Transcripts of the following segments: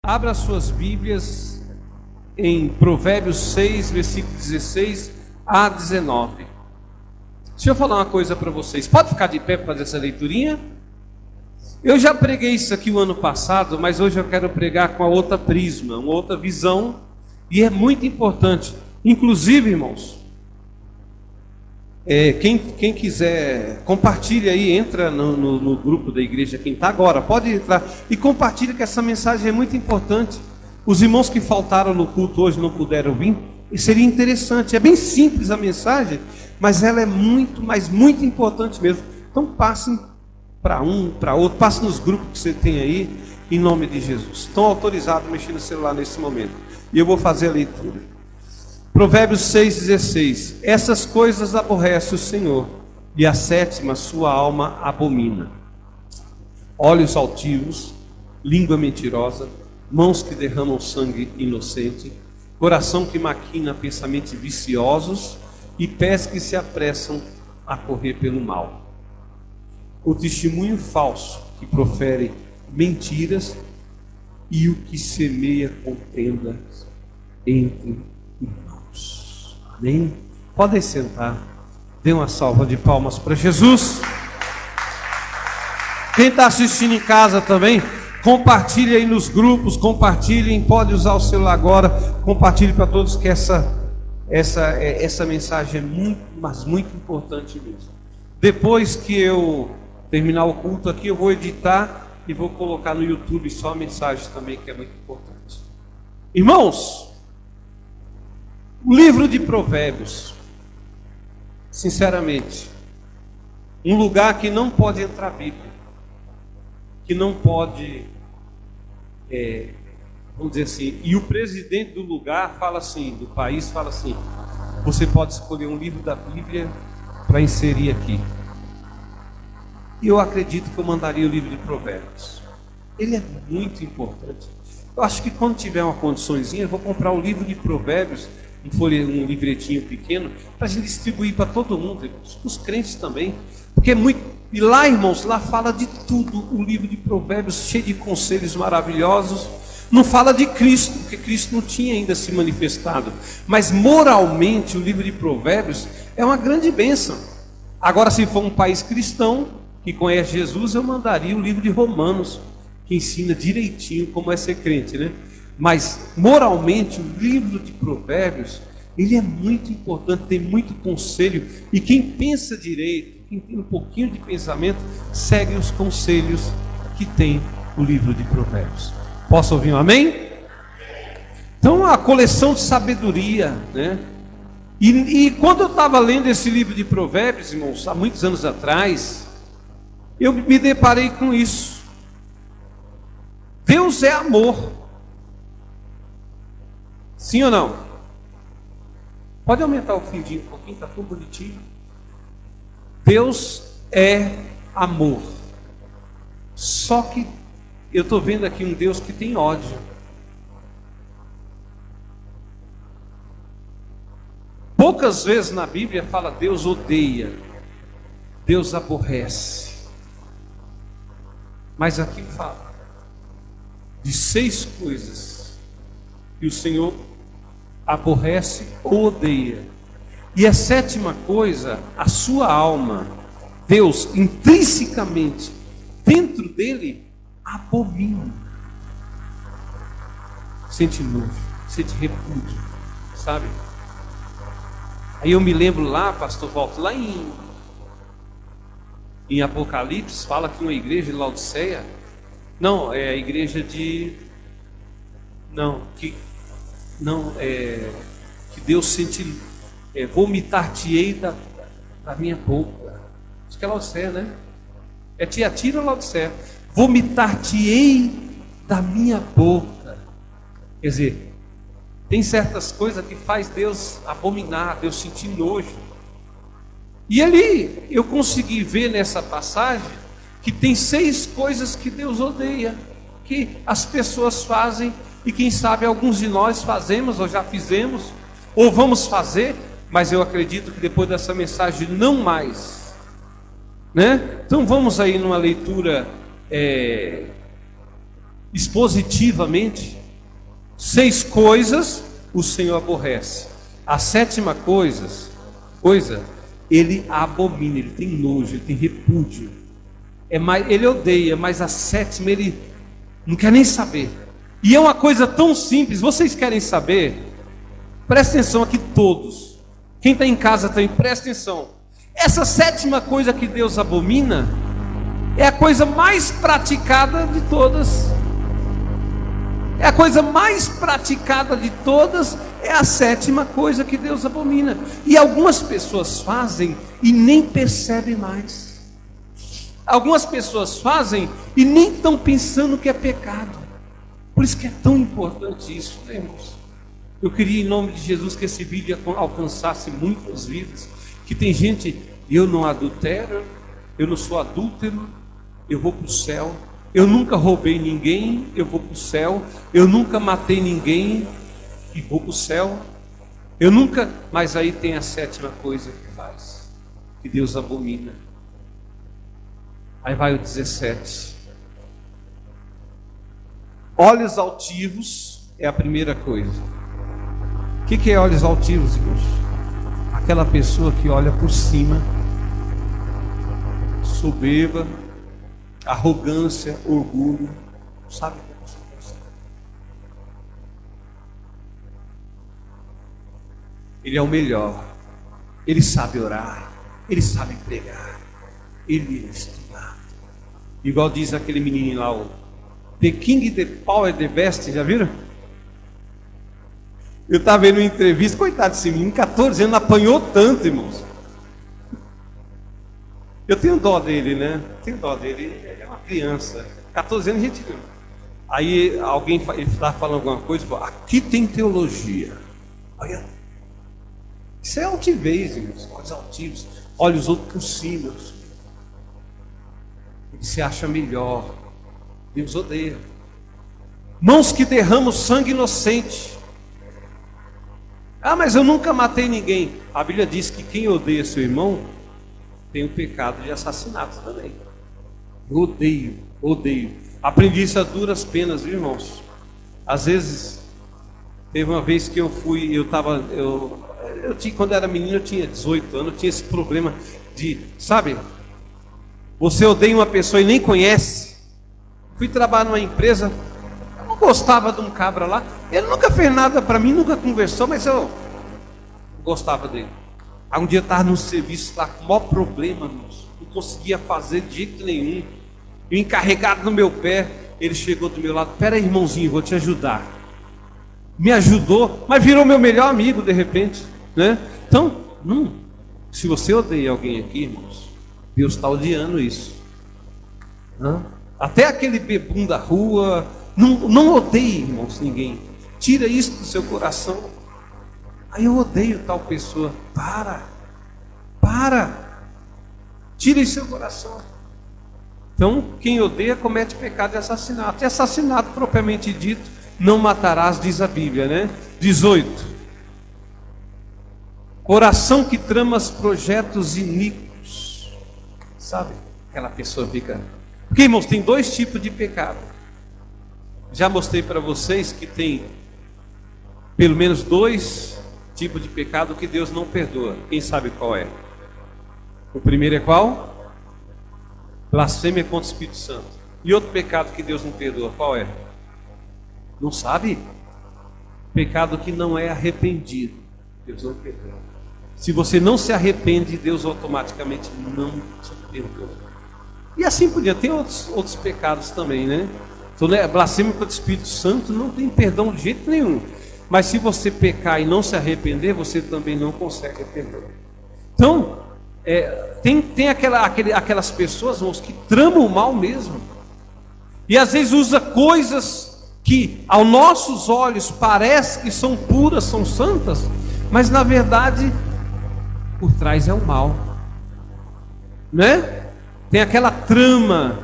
Abra suas Bíblias em Provérbios 6, versículo 16 a 19. Deixa eu falar uma coisa para vocês. Pode ficar de pé para fazer essa leiturinha? Eu já preguei isso aqui o ano passado, mas hoje eu quero pregar com a outra prisma, uma outra visão, e é muito importante. Inclusive, irmãos, quem quiser, compartilha aí, entra no grupo da igreja, quem está agora, pode entrar e compartilha, que essa mensagem é muito importante. Os irmãos que faltaram no culto hoje não puderam vir, e seria interessante. É bem simples a mensagem, mas ela é muito, mas muito importante mesmo. Então passem para um, para outro, passem nos grupos que você tem aí, em nome de Jesus. Estão autorizados a mexer no celular nesse momento, e eu vou fazer a leitura. Provérbios 6,16. Essas coisas aborrece o Senhor, e a sétima sua alma abomina: olhos altivos, língua mentirosa, mãos que derramam sangue inocente, coração que maquina pensamentos viciosos e pés que se apressam a correr pelo mal. O testemunho falso que profere mentiras e o que semeia contenda entre irmãos. Amém? Podem sentar. Dê uma salva de palmas para Jesus. Quem está assistindo em casa também, compartilhe aí nos grupos, compartilhem, pode usar o celular agora, compartilhe para todos, que essa mensagem é muito, mas muito importante mesmo. Depois que eu terminar o culto aqui, eu vou editar e vou colocar no YouTube só a mensagem também, que é muito importante. Irmãos, o livro de Provérbios, sinceramente, um lugar que não pode entrar a Bíblia, que não pode, vamos dizer assim, e o presidente do lugar fala assim, do país fala assim: você pode escolher um livro da Bíblia para inserir aqui. E eu acredito que eu mandaria o livro de Provérbios. Ele é muito importante. Eu acho que quando tiver uma condiçãozinha, eu vou comprar o livro de Provérbios, um livretinho pequeno, para a gente distribuir para todo mundo, os crentes também, porque é muito. E lá, irmãos, lá fala de tudo. O livro de Provérbios, cheio de conselhos maravilhosos. Não fala de Cristo, porque Cristo não tinha ainda se manifestado, mas moralmente o livro de Provérbios é uma grande bênção. Agora, se for um país cristão que conhece Jesus, eu mandaria o livro de Romanos, que ensina direitinho como é ser crente, né? Mas moralmente o livro de Provérbios, ele é muito importante, tem muito conselho, e quem pensa direito, quem tem um pouquinho de pensamento, segue os conselhos que tem o livro de Provérbios. Posso ouvir um amém? Então, a coleção de sabedoria, né? E quando eu estava lendo esse livro de Provérbios, irmãos, há muitos anos atrás, eu me deparei com isso. Deus é amor. Sim ou não? Pode aumentar o fundinho um pouquinho, está tudo bonitinho. Deus é amor. Só que eu estou vendo aqui um Deus que tem ódio. Poucas vezes na Bíblia fala Deus odeia, Deus aborrece. Mas aqui fala de 6 coisas que o Senhor aborrece ou odeia. E a 7ª coisa, a sua alma, Deus intrinsecamente dentro dele abomina. Sente nojo, sente repúdio, sabe? Aí eu me lembro lá, pastor Walter, lá em Apocalipse, fala que uma igreja de Laodiceia, não, é a igreja de, que Deus sente, vomitar-te-ei da minha boca. Acho que é Laodiceia, né? É Tiatira ou Laodiceia? Vomitar-te-ei da minha boca. Quer dizer, tem certas coisas que faz Deus abominar, Deus sentir nojo. E ali eu consegui ver nessa passagem que tem 6 coisas que Deus odeia, que as pessoas fazem, e quem sabe alguns de nós fazemos, ou já fizemos, ou vamos fazer, mas eu acredito que depois dessa mensagem não mais, né? Então vamos aí numa leitura expositivamente, 6 coisas o Senhor aborrece. A 7ª coisa, ele abomina, ele tem nojo, ele tem repúdio. Ele odeia, mas a 7ª ele não quer nem saber. E é uma coisa tão simples. Vocês querem saber? Presta atenção aqui todos. Quem está em casa também, presta atenção. Essa 7ª coisa que Deus abomina é a coisa mais praticada de todas. É a coisa mais praticada de todas, é a 7ª coisa que Deus abomina. E algumas pessoas fazem e nem percebem mais. Algumas pessoas fazem e nem estão pensando que é pecado. Por isso que é tão importante isso, né, irmãos? Eu queria, em nome de Jesus, que esse vídeo alcançasse muitas vidas. Que tem gente, eu não adultero, eu não sou adúltero, eu vou para o céu. Eu nunca roubei ninguém, eu vou para o céu. Eu nunca matei ninguém e vou para o céu. Eu nunca, mas aí tem a 7ª coisa que faz, que Deus abomina. Aí vai o 17. Olhos altivos é a primeira coisa. O que é olhos altivos, irmãos? Aquela pessoa que olha por cima, soberba, arrogância, orgulho, sabe? Ele é o melhor. Ele sabe orar, ele sabe pregar, ele é estudado. Igual diz aquele menininho lá, o The King, the Power, the Best, já viram? Eu estava vendo uma entrevista, coitado desse menino, 14 anos, apanhou tanto, irmãos. Eu tenho dó dele, né? Tenho dó dele, ele é uma criança. 14 anos, gente. Aí alguém ele estava falando alguma coisa, falou, aqui tem teologia. Olha, isso é altivez, irmãos, olhos altivos, olha os outros por cima. Ele se acha melhor. Deus odeia. Mãos que derramam sangue inocente. Ah, mas eu nunca matei ninguém. A Bíblia diz que quem odeia seu irmão tem o pecado de assassinato também. Eu odeio. Aprendi isso a duras penas, viu, irmãos? Às vezes, teve uma vez que eu tinha, quando eu era menino, eu tinha 18 anos, eu tinha esse problema de, sabe, você odeia uma pessoa e nem conhece. Fui trabalhar numa empresa, eu não gostava de um cabra lá, ele nunca fez nada para mim, nunca conversou, mas eu gostava dele. Aí um dia eu estava no serviço lá com o maior problema, irmãos, não conseguia fazer de jeito nenhum. E o encarregado no meu pé, ele chegou do meu lado, pera aí, irmãozinho, vou te ajudar. Me ajudou, mas virou meu melhor amigo de repente, né? Então, se você odeia alguém aqui, irmãos, Deus está odiando isso. Até aquele bebum da rua, não odeie, irmãos, ninguém. Tira isso do seu coração. Aí eu odeio tal pessoa. Para. Tira isso do seu coração. Então, quem odeia comete pecado de assassinato. E assassinato, propriamente dito, não matarás, diz a Bíblia, né? 18. Coração que trama projetos iníquos. Sabe? Aquela pessoa fica... Porque, irmãos, tem 2 tipos de pecado. Já mostrei para vocês que tem pelo menos 2 tipos de pecado que Deus não perdoa. Quem sabe qual é? O primeiro é qual? Blasfêmia contra o Espírito Santo. E outro pecado que Deus não perdoa, qual é? Não sabe? Pecado que não é arrependido. Deus não perdoa. Se você não se arrepende, Deus automaticamente não te perdoa. E assim podia, tem outros pecados também, né? Então, né, blasfêmia contra o Espírito Santo não tem perdão de jeito nenhum. Mas se você pecar e não se arrepender, você também não consegue perdoar. Então, tem aquelas pessoas, irmãos, que tramam o mal mesmo. E às vezes usa coisas que aos nossos olhos parece que são puras, são santas, mas na verdade por trás é o mal, né? Tem aquela trama,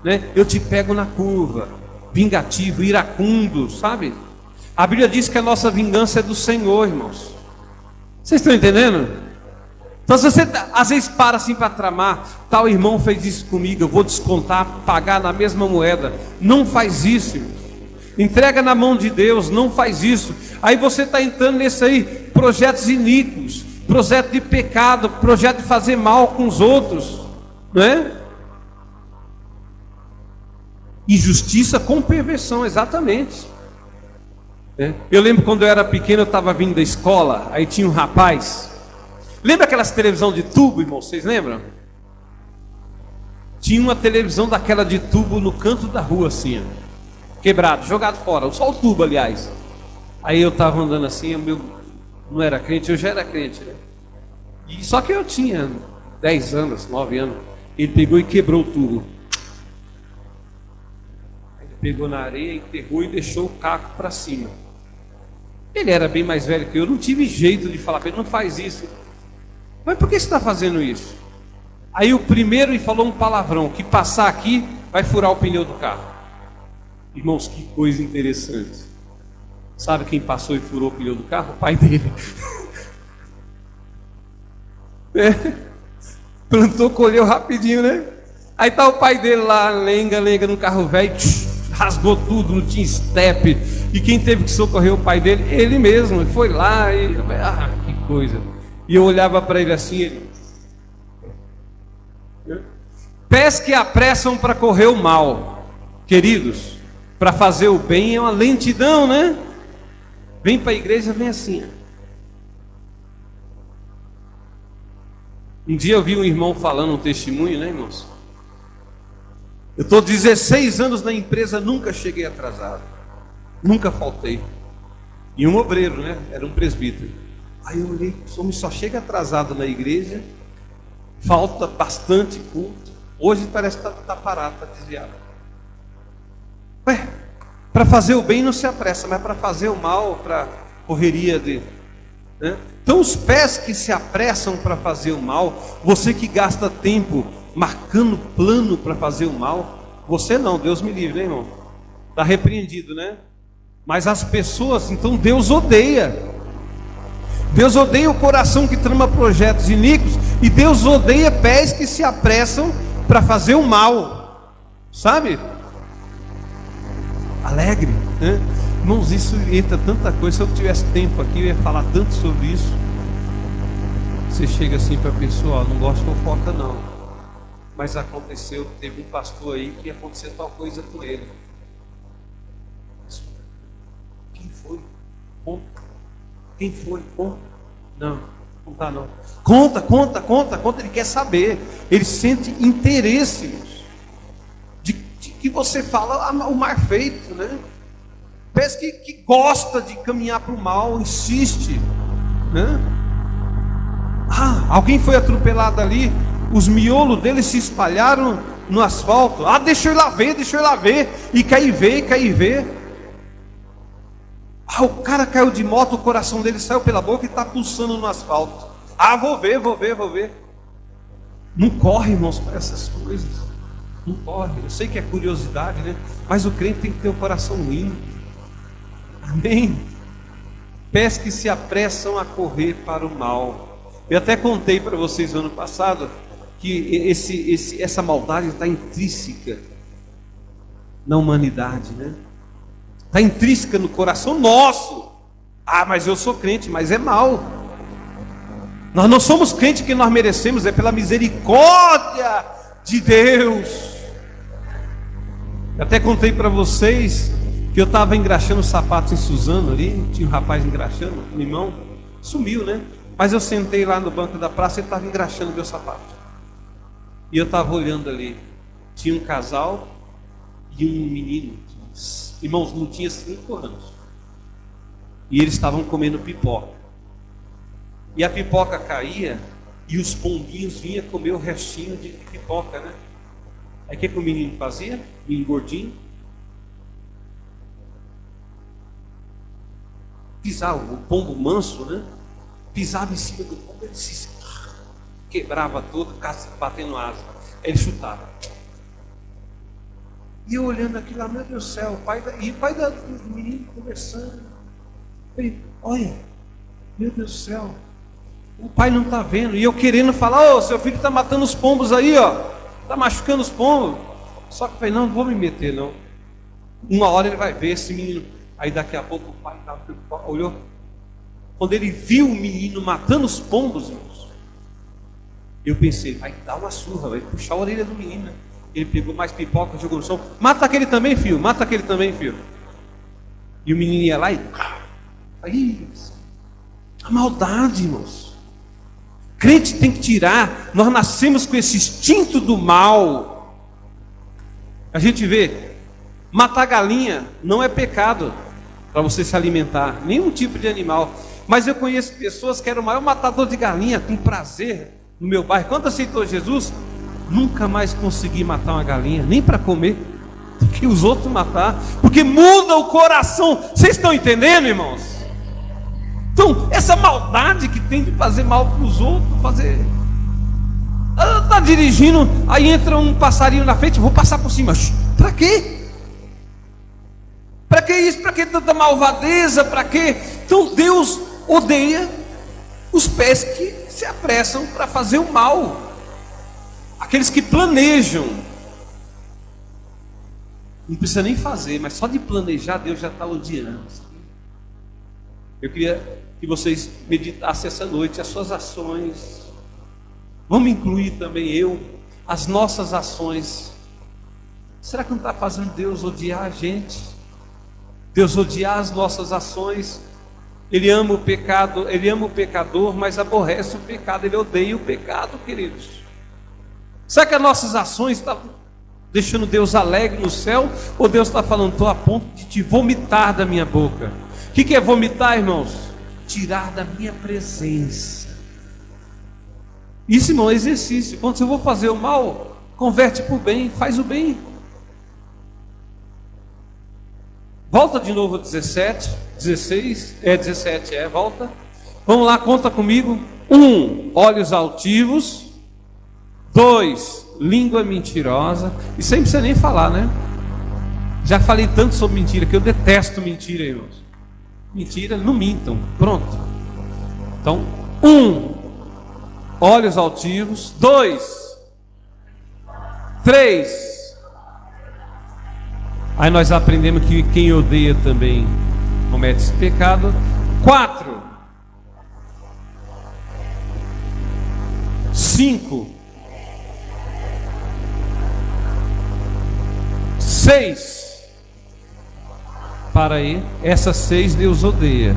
né? Eu te pego na curva, vingativo, iracundo, sabe? A Bíblia diz que a nossa vingança é do Senhor, irmãos. Vocês estão entendendo? Então se você às vezes para assim para tramar, tal irmão fez isso comigo, eu vou descontar, pagar na mesma moeda. Não faz isso, irmão. Entrega na mão de Deus, não faz isso. Aí você está entrando nesse aí, projetos iníquos, projeto de pecado, projeto de fazer mal com os outros, não é? Injustiça com perversão, exatamente. Eu lembro quando eu era pequeno, eu estava vindo da escola, aí tinha um rapaz. Lembra aquelas televisão de tubo, irmão? Vocês lembram? Tinha uma televisão daquela de tubo no canto da rua, assim, ó, quebrado, jogado fora, só o tubo, aliás. Aí eu estava andando assim, eu não era crente, eu já era crente, né? E só que eu tinha 10 anos, 9 anos. Ele pegou e quebrou o tubo. Ele pegou na areia, enterrou e deixou o caco para cima. Ele era bem mais velho que eu, não tive jeito de falar para ele, não faz isso. Mas por que você está fazendo isso? Aí o primeiro falou um palavrão, que passar aqui vai furar o pneu do carro. Irmãos, que coisa interessante. Sabe quem passou e furou o pneu do carro? O pai dele. Plantou, colheu rapidinho, né? Aí tá o pai dele lá, lenga no carro velho, rasgou tudo, não tinha estepe. E quem teve que socorrer o pai dele? Ele mesmo, foi lá e... que coisa. E eu olhava para ele assim, ele... Pés que apressam para correr o mal. Queridos, para fazer o bem é uma lentidão, né? Vem para a igreja, vem assim. Um dia eu vi um irmão falando um testemunho, né, irmãos? Eu estou 16 anos na empresa, nunca cheguei atrasado. Nunca faltei. E um obreiro, né? Era um presbítero. Aí eu olhei, o homem só chega atrasado na igreja, falta bastante culto. Hoje parece que está parado, está desviado. Ué, para fazer o bem não se apressa, mas para fazer o mal, para correria de... né? Então os pés que se apressam para fazer o mal, você que gasta tempo marcando plano para fazer o mal, você não, Deus me livre, né, irmão? Está repreendido, né? Mas as pessoas, então Deus odeia. Deus odeia o coração que trama projetos iníquos, e Deus odeia pés que se apressam para fazer o mal, sabe? Alegre, né? Irmãos, isso entra tanta coisa. Se eu tivesse tempo aqui, eu ia falar tanto sobre isso. Você chega assim para a pessoa, ó, não gosto de fofoca não, mas aconteceu, teve um pastor aí que aconteceu tal coisa com ele. Quem foi? Conta. Quem foi? Conta. Não, contar não. Conta. Ele quer saber. Ele sente interesse de que você fala o mar feito, né? Parece que gosta de caminhar para o mal, insiste, né? Alguém foi atropelado ali, os miolos dele se espalharam no asfalto. Deixa eu ir lá ver. E quer ir ver. O cara caiu de moto, o coração dele saiu pela boca e está pulsando no asfalto. Vou ver. Não corre, irmãos, para essas coisas. Não corre. Eu sei que é curiosidade, né? Mas o crente tem que ter o coração limpo. Amém? Pés que se apressam a correr para o mal. Eu até contei para vocês no ano passado que essa maldade está intrínseca na humanidade, né? Está intrínseca no coração nosso. Mas eu sou crente, mas é mal. Nós não somos crentes que nós merecemos, é pela misericórdia de Deus. Eu até contei para vocês que eu estava engraxando sapatos em Suzano ali, tinha um rapaz engraxando, um irmão, sumiu, né? Mas eu sentei lá no banco da praça e ele estava engraxando meu sapato. E eu estava olhando ali, tinha um casal e um menino. Irmãos, não tinha 5 anos. E eles estavam comendo pipoca. E a pipoca caía e os pombinhos vinham comer o restinho de pipoca, né? Aí o que o menino fazia? O menino gordinho. Pisava, o pombo manso, né? Pisava em cima do pombo, ele se quebrava todo, batendo asa. Aí ele chutava. E eu olhando aquilo lá, meu Deus do céu, o pai do menino conversando. Falei, olha, meu Deus do céu, O pai não está vendo. E eu querendo falar: ô, seu filho está matando os pombos aí, ó. Está machucando os pombos. Só que eu falei: não vou me meter, não. Uma hora ele vai ver esse menino. Aí daqui a pouco o pai estava preocupado, olhou. Quando ele viu o menino matando os pombos, irmãos, eu pensei: vai dar uma surra, vai puxar a orelha do menino, né? Ele pegou mais pipoca, jogou no chão. Mata aquele também, filho. Mata aquele também, filho. E o menino ia lá e... Aí, a maldade, irmãos. Crente tem que tirar. Nós nascemos com esse instinto do mal. A gente vê, matar galinha não é pecado para você se alimentar, nenhum tipo de animal. Mas eu conheço pessoas que eram o maior matador de galinha, com prazer, no meu bairro. Quando aceitou Jesus, nunca mais consegui matar uma galinha, nem para comer, que os outros matar, porque muda o coração. Vocês estão entendendo, irmãos? Então, essa maldade que tem de fazer mal para os outros, fazer... Está dirigindo, aí entra um passarinho na frente, vou passar por cima. Para quê? Para que isso? Para que tanta malvadeza? Para quê? Então Deus odeia os pés que se apressam para fazer o mal, aqueles que planejam. Não precisa nem fazer, mas só de planejar Deus já está odiando. Eu queria que vocês meditassem essa noite as suas ações. Vamos incluir também as nossas ações. Será que não está fazendo Deus odiar a gente? Deus odiar as nossas ações? Ele ama o pecado, Ele ama o pecador, mas aborrece o pecado. Ele odeia o pecado, queridos. Será que as nossas ações estão deixando Deus alegre no céu? Ou Deus está falando: estou a ponto de te vomitar da minha boca? O que é vomitar, irmãos? Tirar da minha presença. Isso, irmão, é exercício. Quando você for fazer o mal, converte para o bem, faz o bem. Volta de novo 17, 16, 17, volta. Vamos lá, conta comigo. 1, olhos altivos. 2, língua mentirosa. Isso aí não precisa nem falar, né? Já falei tanto sobre mentira, que eu detesto mentira, irmãos. Mentira, não mintam, pronto. Então, 1, olhos altivos. 2, 3, aí nós aprendemos que quem odeia também comete esse pecado. 4, 5, 6. Para aí, essas 6 Deus odeia.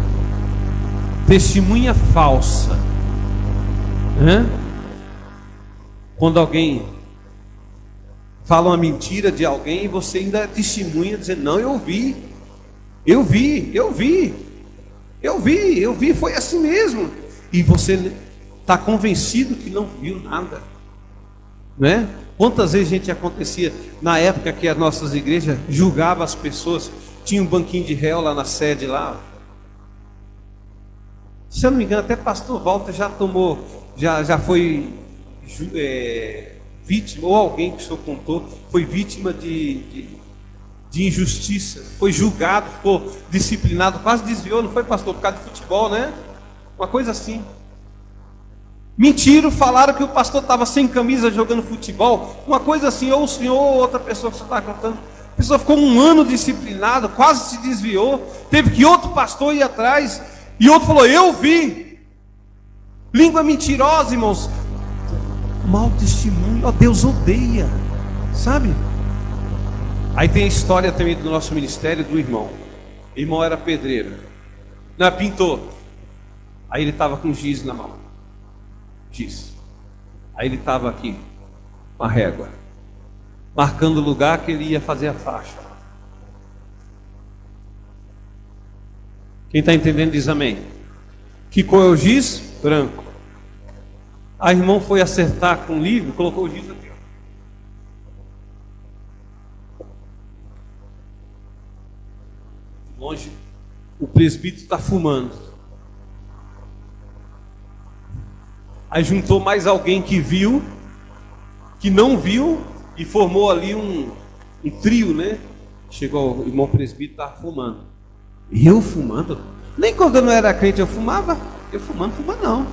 Testemunha falsa. Quando alguém fala uma mentira de alguém e você ainda testemunha dizendo: não, eu vi, foi assim mesmo. E você está convencido que não viu nada, né? Quantas vezes a gente acontecia na época que as nossas igrejas julgavam as pessoas, tinha um banquinho de réu lá na sede lá. Se eu não me engano, até pastor Walter já tomou, já foi vítima, ou alguém que o senhor contou, foi vítima de injustiça, foi julgado, ficou disciplinado, quase desviou, não foi, pastor, por causa de futebol, né? Uma coisa assim. Mentiram, falaram que o pastor estava sem camisa jogando futebol, uma coisa assim, ou o senhor ou outra pessoa que você está contando. A pessoa ficou 1 ano disciplinado, quase se desviou, teve que outro pastor ir atrás, e outro falou: eu vi. Língua mentirosa, irmãos. Mau testemunho, ó, Deus odeia, sabe? Aí tem a história também do nosso ministério do irmão. O irmão era pedreiro, não, pintor. Aí ele estava com giz na mão. Giz. Aí ele estava aqui, com a régua, marcando o lugar que ele ia fazer a faixa. Quem está entendendo diz amém. Que cor é o giz? Branco. A irmão foi acertar com o livro, colocou o giz aqui. Longe, o presbítero está fumando. Aí juntou mais alguém que viu, que não viu, e formou ali um trio, né? Chegou o irmão presbítero, estava fumando. E eu fumando? Nem quando eu não era crente eu fumava. Eu fumando não.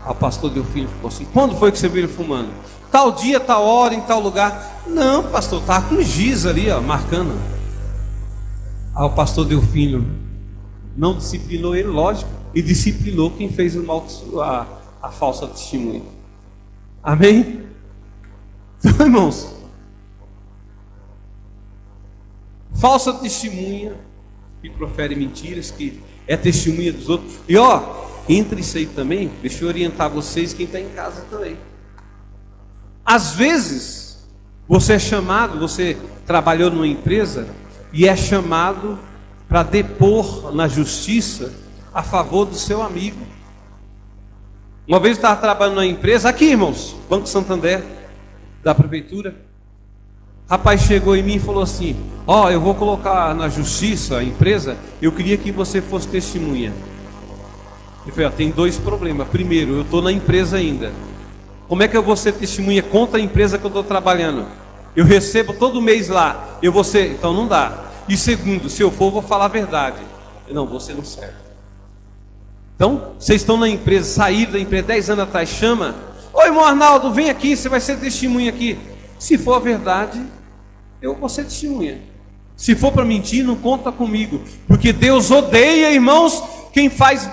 Aí o pastor Delfino ficou assim: quando foi que você viu ele fumando? Tal dia, tal hora, em tal lugar. Não, pastor, estava com giz ali, ó, marcando. Aí o pastor Delfino não disciplinou ele, lógico, e disciplinou quem fez a falsa testemunha. Amém? Então, irmãos, falsa testemunha que profere mentiras, que é testemunha dos outros. E entre isso aí também, deixa eu orientar vocês, quem está em casa também. Às vezes, você é chamado, você trabalhou numa empresa e é chamado para depor na justiça a favor do seu amigo. Uma vez eu estava trabalhando numa empresa, aqui, irmãos, Banco Santander, da prefeitura. Rapaz chegou em mim e falou assim: eu vou colocar na justiça a empresa, eu queria que você fosse testemunha. Eu falei: tem dois problemas. Primeiro, eu estou na empresa ainda. Como é que eu vou ser testemunha contra a empresa que eu estou trabalhando? Eu recebo todo mês lá, eu vou ser, então não dá. E segundo, se eu for, eu vou falar a verdade. Não, você não serve. Então, vocês estão na empresa, saíram da empresa 10 anos atrás, chama: oi, irmão Arnaldo, vem aqui, você vai ser testemunha aqui. Se for a verdade, eu vou ser testemunha. Se for para mentir, não conta comigo, porque Deus odeia, irmãos, quem faz,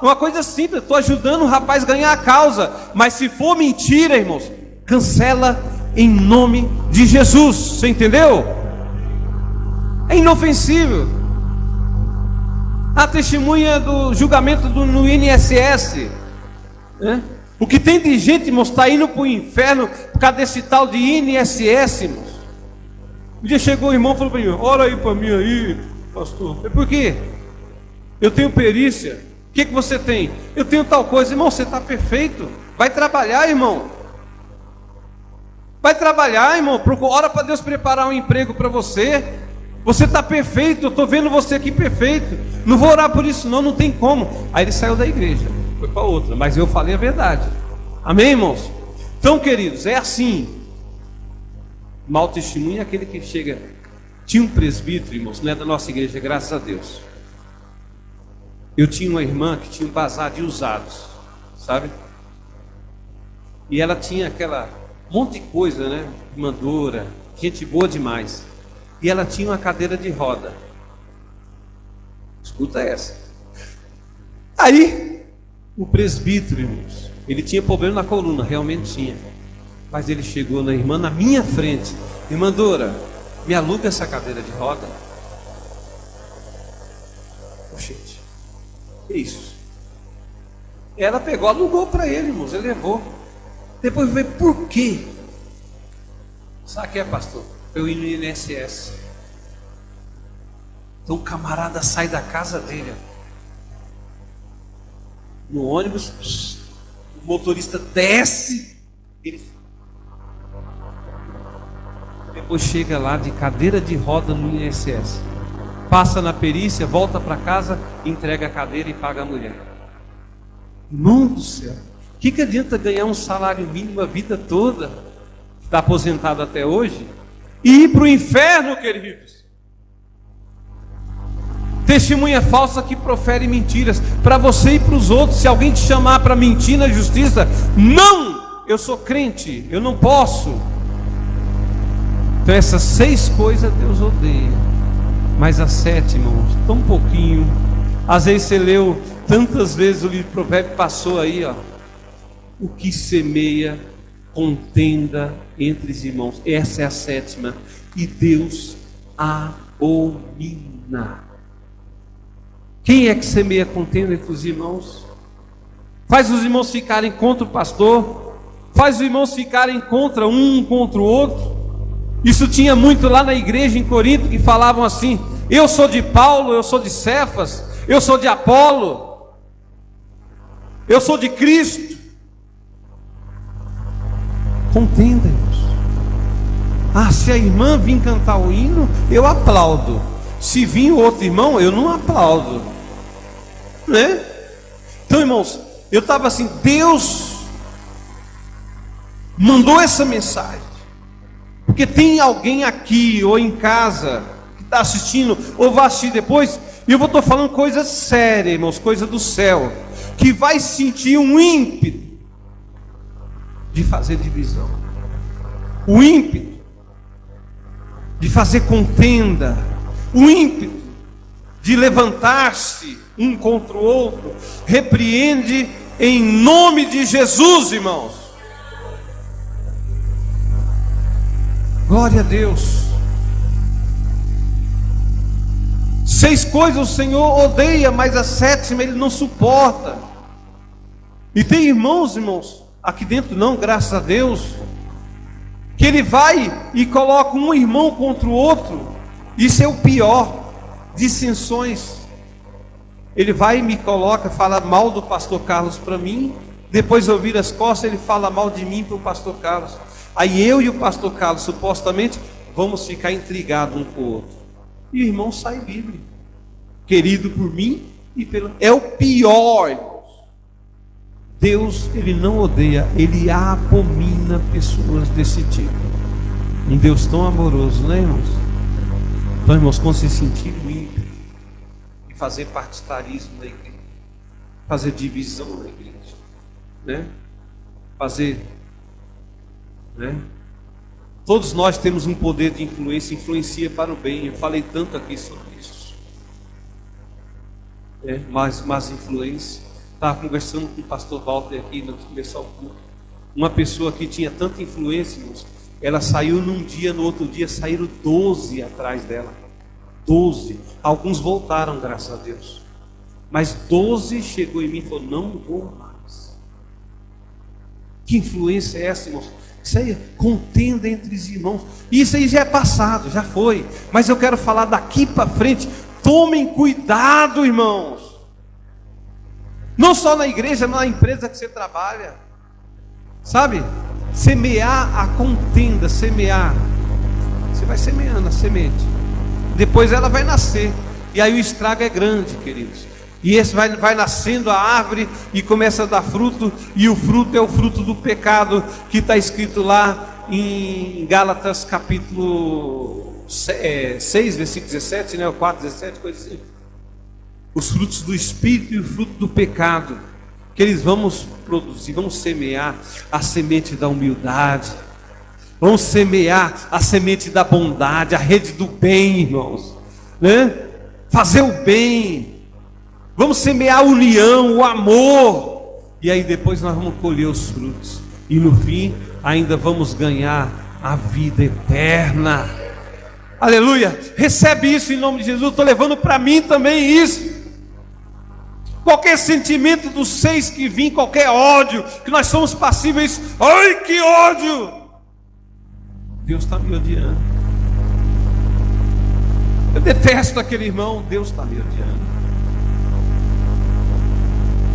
uma coisa simples, estou ajudando o rapaz a ganhar a causa, mas se for mentira, irmãos, cancela em nome de Jesus, você entendeu? É inofensível. A testemunha do julgamento no INSS, né? O que tem de gente, irmãos, está indo para o inferno por causa desse tal de INSS, irmãos. Um dia chegou o irmão e falou para mim: ora aí para mim aí, pastor. Falei: por quê? Eu tenho perícia. O que você tem? Eu tenho tal coisa. Irmão, você está perfeito. Vai trabalhar, irmão. Vai trabalhar, irmão. Ora para Deus preparar um emprego para você. Você está perfeito. Eu estou vendo você aqui perfeito. Não vou orar por isso, não tem como. Aí ele saiu da igreja, foi para outra. Mas eu falei a verdade. Amém, irmãos? Então, queridos, é assim. Mau testemunho é aquele que chega. Tinha um presbítero, irmãos, não é da nossa igreja, graças a Deus. Eu tinha uma irmã que tinha um bazar de usados, sabe? E ela tinha aquela monte de coisa, né? Mandora, gente boa demais. E ela tinha uma cadeira de roda. Escuta essa. Aí, o presbítero, irmãos, ele tinha problema na coluna, realmente tinha. Mas ele chegou na irmã na minha frente: irmã Dora, me aluga essa cadeira de roda. Gente, que isso? Ela pegou, alugou para ele, irmãos, ele levou. Depois veio: por quê? Sabe o que é, pastor? Eu ia no INSS. Então o camarada sai da casa dele, no ônibus, o motorista desce, ele depois chega lá de cadeira de roda no INSS, passa na perícia, volta para casa, entrega a cadeira e paga a mulher. Irmão do céu, o que adianta ganhar um salário mínimo a vida toda, está aposentado até hoje, e ir para o inferno, queridos? Testemunha falsa que profere mentiras para você e para os outros. Se alguém te chamar para mentir na justiça, não, eu sou crente, eu não posso. Então essas 6 coisas Deus odeia, mas a 7, irmãos, tão pouquinho. Às vezes você leu tantas vezes o livro de Provérbios, passou aí, o que semeia, contenda entre os irmãos. Essa é a 7ª, e Deus abomina. Quem é que semeia contenda entre os irmãos? Faz os irmãos ficarem contra o pastor, faz os irmãos ficarem contra o outro. Isso tinha muito lá na igreja em Corinto, que falavam assim: eu sou de Paulo, eu sou de Cefas, eu sou de Apolo, eu sou de Cristo. Contenda, irmãos. Se a irmã vir cantar o hino, eu aplaudo. Se vir o outro irmão, eu não aplaudo, né? Então, irmãos, eu estava assim: Deus mandou essa mensagem, porque tem alguém aqui ou em casa que está assistindo ou vai assistir depois, e eu estou falando coisa séria, irmãos, coisa do céu. que vai sentir um ímpeto de fazer divisão, o ímpeto de fazer contenda, o ímpeto de levantar-se um contra o outro. Repreende em nome de Jesus, irmãos. Glória a Deus. 6 coisas o Senhor odeia, mas a 7ª Ele não suporta. E tem irmãos, aqui dentro não, graças a Deus, que ele vai e coloca um irmão contra o outro. Isso é o pior, dissensões. Ele vai e me coloca, fala mal do pastor Carlos para mim, depois eu viro as costas, ele fala mal de mim para o pastor Carlos. Aí eu e o pastor Carlos, supostamente, vamos ficar intrigados um com o outro. E o irmão sai livre, querido por mim e pelo... É o pior, irmãos. Deus, Ele não odeia, Ele abomina pessoas desse tipo. Um Deus tão amoroso, né, irmãos? Então, irmãos, quando se sentir ímpio e fazer partitarismo na igreja, fazer divisão na igreja, né? Fazer, né? Todos nós temos um poder de influência, influencia para o bem. Eu falei tanto aqui sobre isso. Mas influência. Estava conversando com o pastor Walter aqui, antes de começar o culto. Uma pessoa que tinha tanta influência, irmãos, ela saiu num dia, no outro dia saíram 12 atrás dela. 12. Alguns voltaram, graças a Deus. Mas 12 chegou em mim e falou: não vou mais. Que influência é essa, irmãos? Isso aí, contenda entre os irmãos. Isso aí já é passado, já foi. Mas eu quero falar daqui para frente. Tomem cuidado, irmãos. Não só na igreja, mas na empresa que você trabalha. Sabe? Semear a contenda, semear. Você vai semeando a semente. Depois ela vai nascer. E aí o estrago é grande, queridos. E esse vai nascendo a árvore e começa a dar fruto. E o fruto é o fruto do pecado, que está escrito lá em Gálatas capítulo 6, versículo 17, né? 4, 17, coisa assim. Os frutos do Espírito e o fruto do pecado, que eles vamos produzir, vamos semear a semente da humildade, vamos semear a semente da bondade, a rede do bem, irmãos, né? Fazer o bem, vamos semear a união, o amor, e aí depois nós vamos colher os frutos, e no fim ainda vamos ganhar a vida eterna. Aleluia! Recebe isso em nome de Jesus. Estou levando para mim também isso. Qualquer sentimento dos 6 que vim, qualquer ódio, que nós somos passíveis. Ai, que ódio! Deus está me odiando. Eu detesto aquele irmão. Deus está me odiando.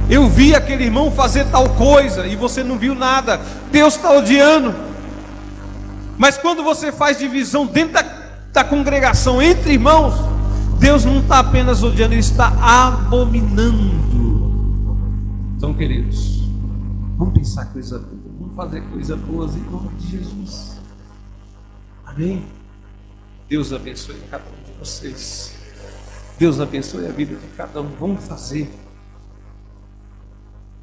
Eu vi aquele irmão fazer tal coisa e você não viu nada. Deus está odiando. Mas quando você faz divisão dentro da congregação entre irmãos, Deus não está apenas odiando, Ele está abominando. Então, queridos, vamos pensar coisa boa, vamos fazer coisa boas em nome de Jesus. Amém? Deus abençoe cada um de vocês. Deus abençoe a vida de cada um. Vamos fazer.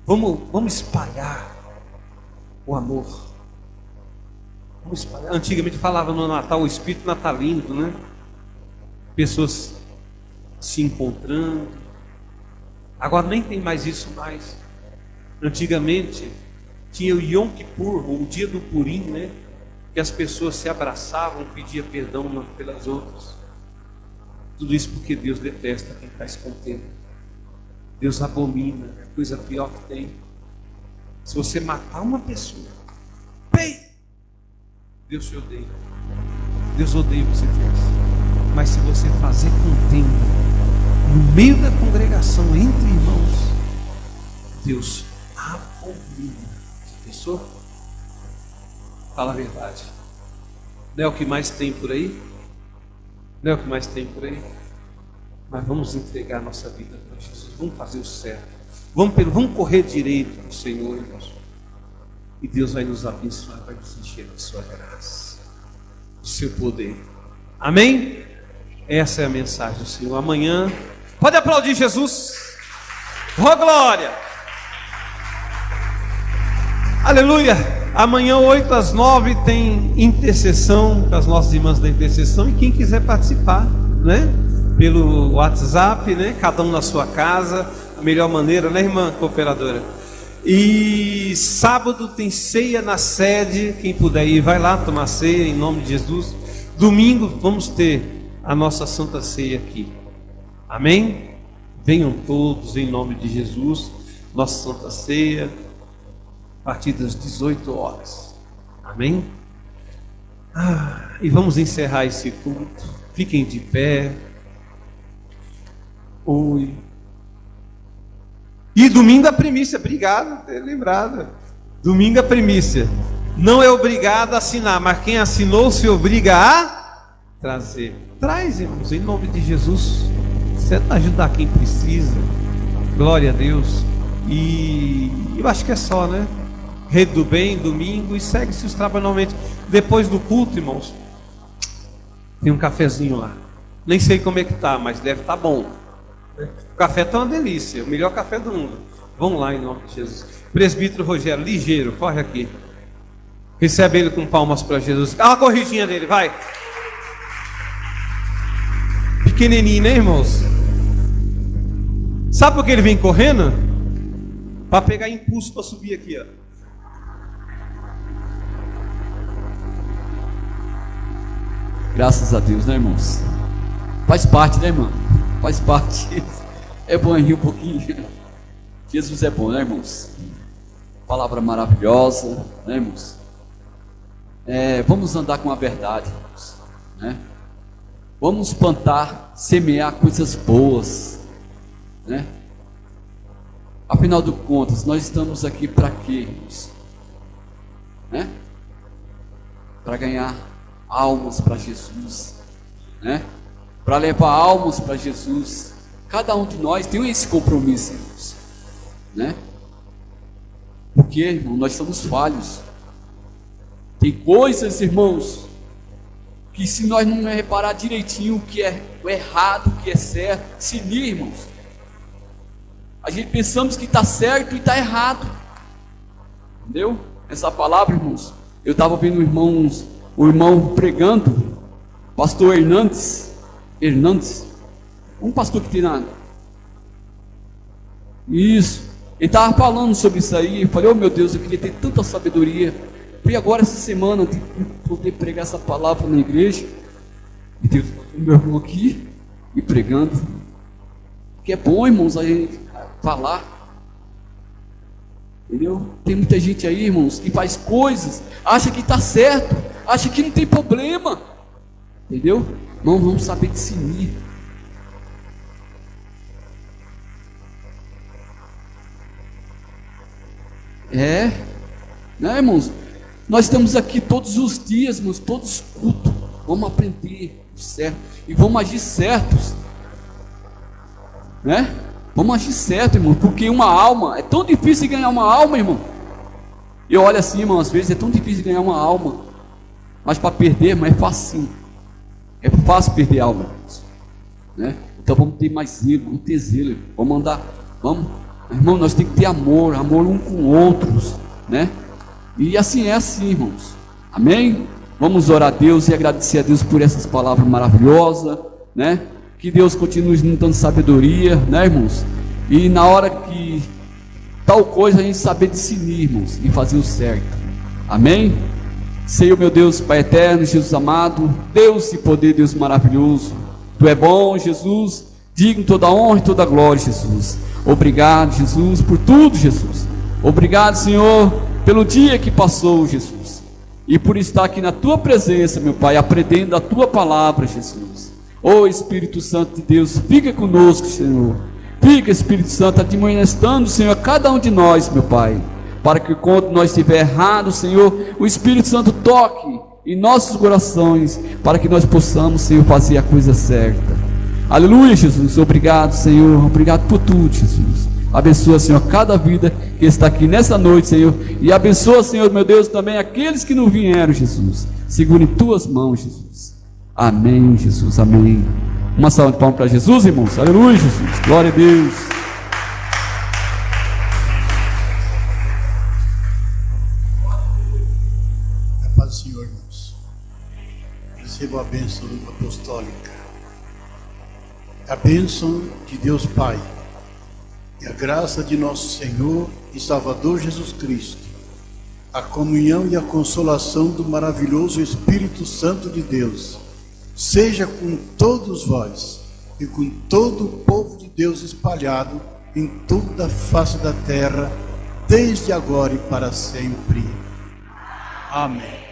Vamos espalhar o amor. Vamos espalhar. Antigamente falava no Natal o espírito natalino, né? Pessoas se encontrando. Agora nem tem mais isso mais. Antigamente tinha o Yom Kippur, o dia do Purim, né? Que as pessoas se abraçavam, pediam perdão umas pelas outras. Tudo isso porque Deus detesta quem faz contenda. Deus abomina, é a coisa pior que tem. Se você matar uma pessoa, Deus te odeia. Deus odeia o que você fez. Mas se você fazer contenda no meio da congregação, entre irmãos, Deus abomina. Pensou? Fala a verdade. Não é o que mais tem por aí? Não é o que mais tem por aí? Mas vamos entregar nossa vida para Jesus. Vamos fazer o certo. Vamos correr direito para o Senhor, irmãos. E Deus vai nos abençoar, vai nos encher da sua graça, do seu poder. Amém? Essa é a mensagem do Senhor. Amanhã, pode aplaudir Jesus. Oh, glória! Aleluia! Amanhã, 8 às 9, tem intercessão com as nossas irmãs da intercessão. E quem quiser participar, né? Pelo WhatsApp, né? Cada um na sua casa. A melhor maneira, né, irmã cooperadora? E sábado tem ceia na sede. Quem puder ir, vai lá tomar ceia em nome de Jesus. Domingo vamos ter a nossa Santa Ceia aqui. Amém? Venham todos em nome de Jesus. Nossa Santa Ceia, a partir das 18 horas. Amém? E vamos encerrar esse culto. Fiquem de pé. Oi. E domingo a primícia. Obrigado por ter lembrado. Domingo a primícia. Não é obrigado a assinar, mas quem assinou se obriga a trazer. Traz, irmãos, em nome de Jesus. Você ajudar quem precisa. Glória a Deus. E eu acho que é só, né? Rede do Bem, domingo. E segue-se os trabalhos normalmente. Depois do culto, irmãos, tem um cafezinho lá. Nem sei como é que tá, mas deve estar bom. O café tá uma delícia. O melhor café do mundo. Vamos lá em nome de Jesus. Presbítero Rogério, ligeiro, corre aqui. Recebe ele com palmas para Jesus. Dá uma corridinha dele, vai. Pequenininho, né, irmãos? Sabe por que ele vem correndo? Para pegar impulso para subir aqui, ó. Graças a Deus, né, irmãos? Faz parte, né, irmão? Faz parte. É bom rir um pouquinho. Jesus é bom, né, irmãos? Palavra maravilhosa, né, irmãos? Vamos andar com a verdade, irmãos, né? Vamos plantar, semear coisas boas, né? Afinal de contas, nós estamos aqui para quê, irmãos? Né? Para ganhar almas para Jesus, né? Para levar almas para Jesus. Cada um de nós tem esse compromisso, irmãos, né? Porque, irmão, nós somos falhos. Tem coisas, irmãos, que se nós não reparar direitinho o que é o errado, o que é certo, se liga, irmãos, a gente pensamos que está certo e está errado. Entendeu? Essa palavra, irmãos, eu estava ouvindo o irmão pregando, pastor Hernandes, um pastor que tem nada. Isso, ele estava falando sobre isso aí. Eu falei, oh meu Deus, eu queria ter tanta sabedoria. E agora essa semana de poder pregar essa palavra na igreja. E Deus está com meu irmão aqui e pregando. Que é bom, irmãos, a gente falar. Entendeu? Tem muita gente aí, irmãos, que faz coisas, acha que está certo, acha que não tem problema. Entendeu? Não vamos saber discernir. Né, irmãos? Nós estamos aqui todos os dias, irmãos, todos cultos. Vamos aprender o certo e vamos agir certos, né? Vamos agir certo, irmão, porque uma alma, é tão difícil ganhar uma alma, irmão. Eu olho assim, irmão, às vezes é tão difícil ganhar uma alma, mas para perder, mas é fácil. É fácil perder alma, irmãos, né? Então vamos ter mais zelo, vamos ter zelo, vamos andar, vamos, irmão, nós temos que ter amor um com outros, né? E assim é assim, irmãos. Amém? Vamos orar a Deus e agradecer a Deus por essas palavras maravilhosas, né? Que Deus continue nos dando sabedoria, né, irmãos? E na hora que tal coisa a gente saber discernir, irmãos, e fazer o certo. Amém? Senhor meu Deus, Pai eterno, Jesus amado, Deus e poder, Deus maravilhoso. Tu é bom, Jesus, digno de toda honra e toda glória, Jesus. Obrigado, Jesus, por tudo, Jesus. Obrigado, Senhor, pelo dia que passou, Jesus, e por estar aqui na Tua presença, meu Pai, aprendendo a Tua palavra, Jesus. Ó Espírito Santo de Deus, fica conosco, Senhor. Fica, Espírito Santo, admoestando, Senhor, a cada um de nós, meu Pai, para que quando nós estiver errado, Senhor, o Espírito Santo toque em nossos corações, para que nós possamos, Senhor, fazer a coisa certa. Aleluia, Jesus. Obrigado, Senhor. Obrigado por tudo, Jesus. Abençoa, Senhor, cada vida que está aqui nessa noite, Senhor. E abençoa, Senhor, meu Deus, também aqueles que não vieram, Jesus. Segura em Tuas mãos, Jesus. Amém, Jesus. Amém. Uma salva de palmas para Jesus, irmãos. Aleluia, Jesus. Glória a Deus. recebam a bênção apostólica. A bênção de Deus Pai e a graça de nosso Senhor e Salvador Jesus Cristo, a comunhão e a consolação do maravilhoso Espírito Santo de Deus, seja com todos vós e com todo o povo de Deus espalhado em toda a face da terra, desde agora e para sempre. Amém.